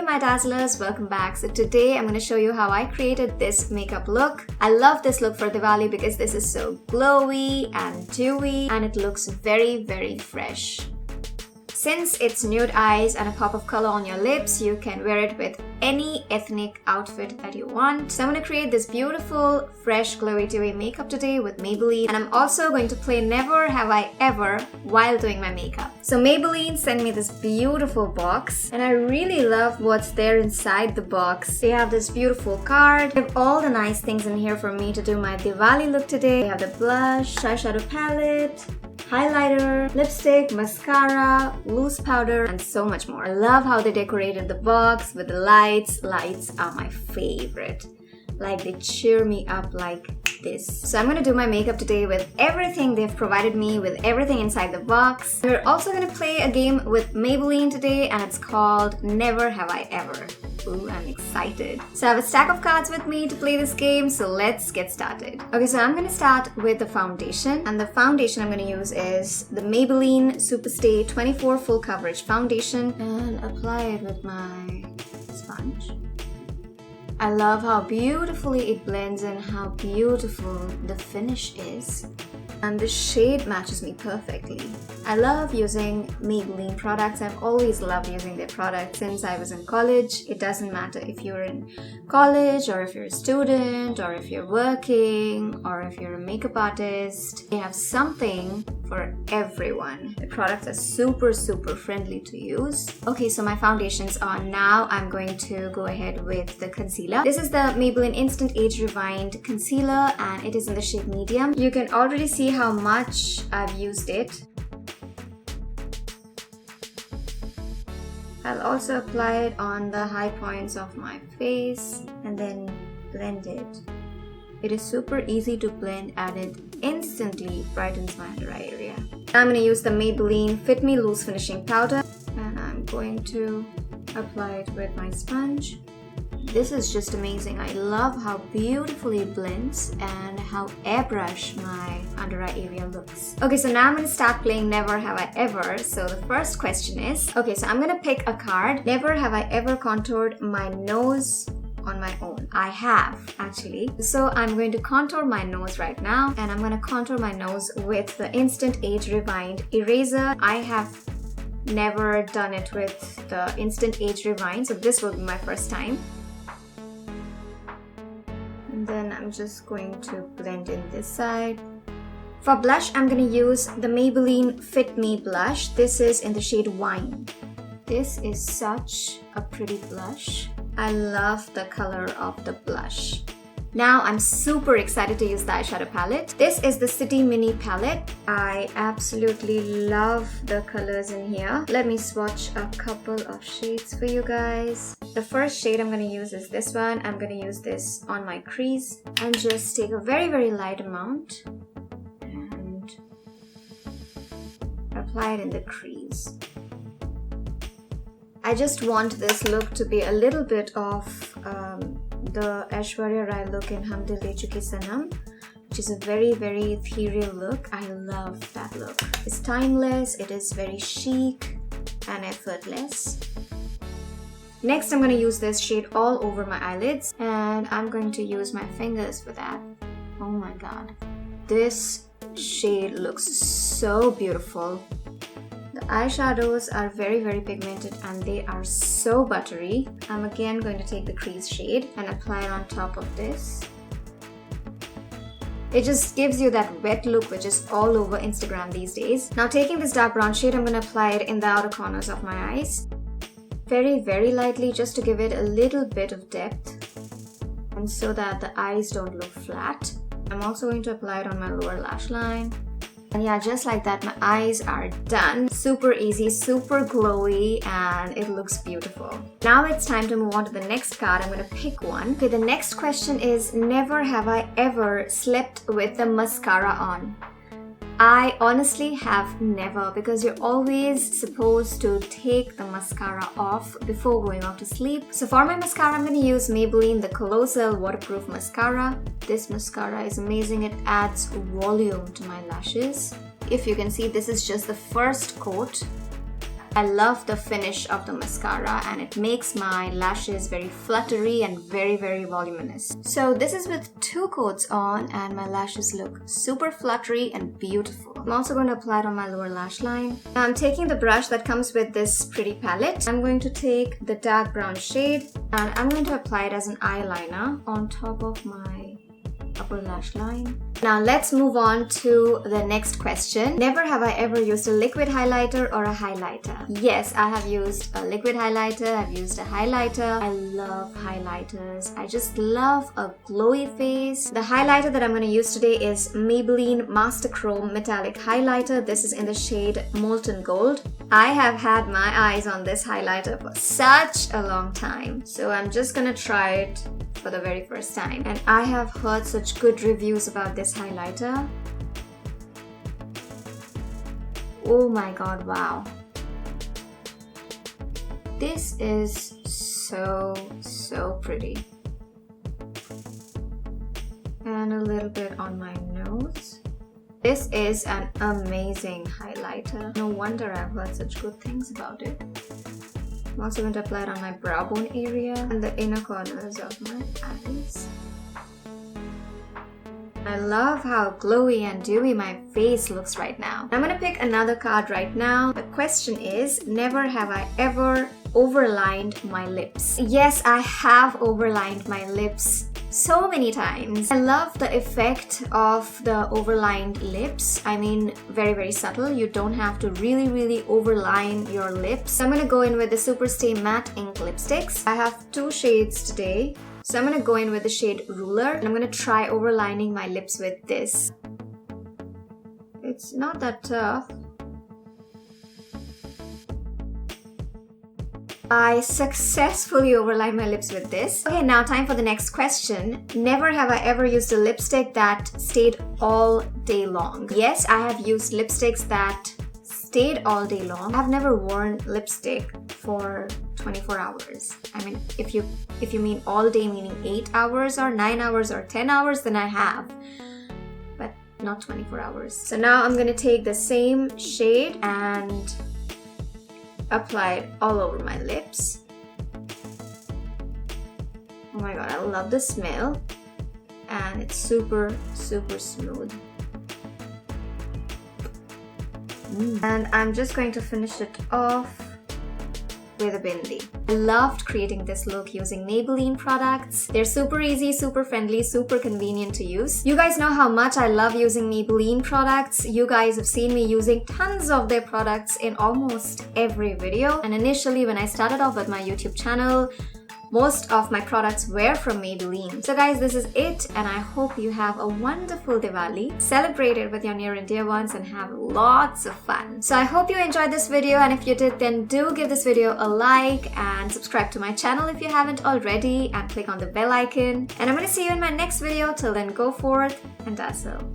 my Dazzlers, welcome back. So today I'm going to show you how I created this makeup look. I love this look for Diwali because this is so glowy and dewy and it looks very, very fresh. Since it's nude eyes and a pop of color on your lips, you can wear it with any ethnic outfit that you want. So I'm going to create this beautiful, fresh, glowy, dewy makeup today with Maybelline. And I'm also going to play Never Have I Ever while doing my makeup. So Maybelline sent me this beautiful box and I really love what's there inside the box. They have this beautiful card. They have all the nice things in here for me to do my Diwali look today. They have the blush, eyeshadow palette, highlighter, lipstick, mascara, loose powder, and so much more. I love how they decorated the box with the lights. Lights are my favorite. Like, they cheer me up like this. So I'm gonna do my makeup today with everything they've provided me, with everything inside the box. We're also gonna play a game with Maybelline today and it's called Never Have I Ever. Ooh, I'm excited. So I have a stack of cards with me to play this game, so let's get started. Okay, so I'm gonna start with the foundation, and the foundation I'm gonna use is the Maybelline Superstay 24 Full Coverage Foundation and apply it with my sponge. I love how beautifully it blends and how beautiful the finish is. And the shade matches me perfectly. I love using Maybelline products. I've always loved using their products since I was in college. It doesn't matter if you're in college or if you're a student or if you're working or if you're a makeup artist. They have something for everyone. The products are super friendly to use. Okay, so my foundation's on now. I'm going to go ahead with the concealer. This is the Maybelline Instant Age Rewind Concealer and it is in the shade medium. You can already see how much I've used it. I'll also apply it on the high points of my face and then blend it. It is super easy to blend and it instantly brightens my under eye area. I'm going to use the Maybelline Fit Me Loose Finishing Powder and I'm going to apply it with my sponge. This is just amazing. I love how beautifully it blends and how airbrush my under eye area looks. Okay, so now I'm going to start playing Never Have I Ever. So the first question is, okay, so I'm going to pick a card. Never have I ever contoured my nose on my own. I have, actually. So I'm going to contour my nose right now and I'm going to contour my nose with the Instant Age Rewind Eraser. I have never done it with the Instant Age Rewind, so this will be my first time. And then I'm just going to blend in this side. For blush, I'm going to use the Maybelline Fit Me blush. This is in the shade Wine. This is such a pretty blush. I love the color of the blush. Now I'm super excited to use the eyeshadow palette. This is the City Mini palette. I absolutely love the colors in here. Let me swatch a couple of shades for you guys. The first shade I'm going to use is this one. I'm going to use this on my crease and just take a very light amount and apply it in the crease. I just want this look to be a little bit of the Aishwarya Rai look in Hum Dil De Chuke Sanam, which is a very ethereal look. I love that look. It's timeless, it is very chic and effortless. Next, I'm going to use this shade all over my eyelids and I'm going to use my fingers for that. Oh my god. This shade looks so beautiful. The eyeshadows are very pigmented and they are so buttery. I'm again going to take the crease shade and apply it on top of this. It just gives you that wet look which is all over Instagram these days. Now taking this dark brown shade, I'm going to apply it in the outer corners of my eyes. Very lightly, just to give it a little bit of depth and so that the eyes don't look flat. I'm also going to apply it on my lower lash line. And yeah, just like that, my eyes are done. Super easy, super glowy, and it looks beautiful. Now it's time to move on to the next card. I'm going to pick one. Okay, the next question is, never have I ever slept with the mascara on. I honestly have never, because you're always supposed to take the mascara off before going off to sleep. So for my mascara, I'm going to use Maybelline the Colossal Waterproof Mascara. This mascara is amazing. It adds volume to my lashes. If you can see, this is just the first coat. I love the finish of the mascara and it makes my lashes very fluttery and very voluminous. So this is with 2 coats on and my lashes look super fluttery and beautiful. I'm also going to apply it on my lower lash line. Now I'm taking the brush that comes with this pretty palette. I'm going to take the dark brown shade and I'm going to apply it as an eyeliner on top of my upper lash line. Now let's move on to the next question. Never have I ever used a liquid highlighter or a highlighter. Yes, I have used a liquid highlighter, I've used a highlighter. I love highlighters. I just love a glowy face. The highlighter that I'm going to use today is Maybelline Master Chrome Metallic Highlighter. This is in the shade Molten Gold. I have had my eyes on this highlighter for such a long time. So I'm just gonna try it for the very first time. And I have heard such good reviews about this highlighter. Oh my god, wow. This is so pretty. And a little bit on my nose. This is an amazing highlighter. No wonder I've heard such good things about it. I'm also going to apply it on my brow bone area and the inner corners of my eyes. I love how glowy and dewy my face looks right now. I'm going to pick another card right now. The question is, never have I ever overlined my lips. Yes, I have overlined my lips so many times. I love the effect of the overlined lips. I mean, very subtle. You don't have to really overline your lips. So I'm going to go in with the Superstay Matte Ink Lipsticks. I have 2 shades today. So I'm going to go in with the shade Ruler and I'm going to try overlining my lips with this. It's not that tough. I successfully overlined my lips with this. Okay, now time for the next question. Never have I ever used a lipstick that stayed all day long. Yes, I have used lipsticks that stayed all day long. I've never worn lipstick for 24 hours. I mean, if you mean all day, meaning 8 hours or 9 hours or 10 hours, then I have. But not 24 hours. So now I'm gonna take the same shade and apply it all over my lips. Oh my god, I love the smell. And it's super smooth. And I'm just going to finish it off with a bindi. I loved creating this look using Maybelline products. They're super easy, super friendly, super convenient to use. You guys know how much I love using Maybelline products. You guys have seen me using tons of their products in almost every video. And initially when I started off with my YouTube channel, most of my products were from Maybelline. So guys, this is it and I hope you have a wonderful Diwali. Celebrate it with your near and dear ones and have lots of fun. So I hope you enjoyed this video and if you did, then do give this video a like and subscribe to my channel if you haven't already and click on the bell icon. And I'm going to see you in my next video. Till then, go forth and dazzle.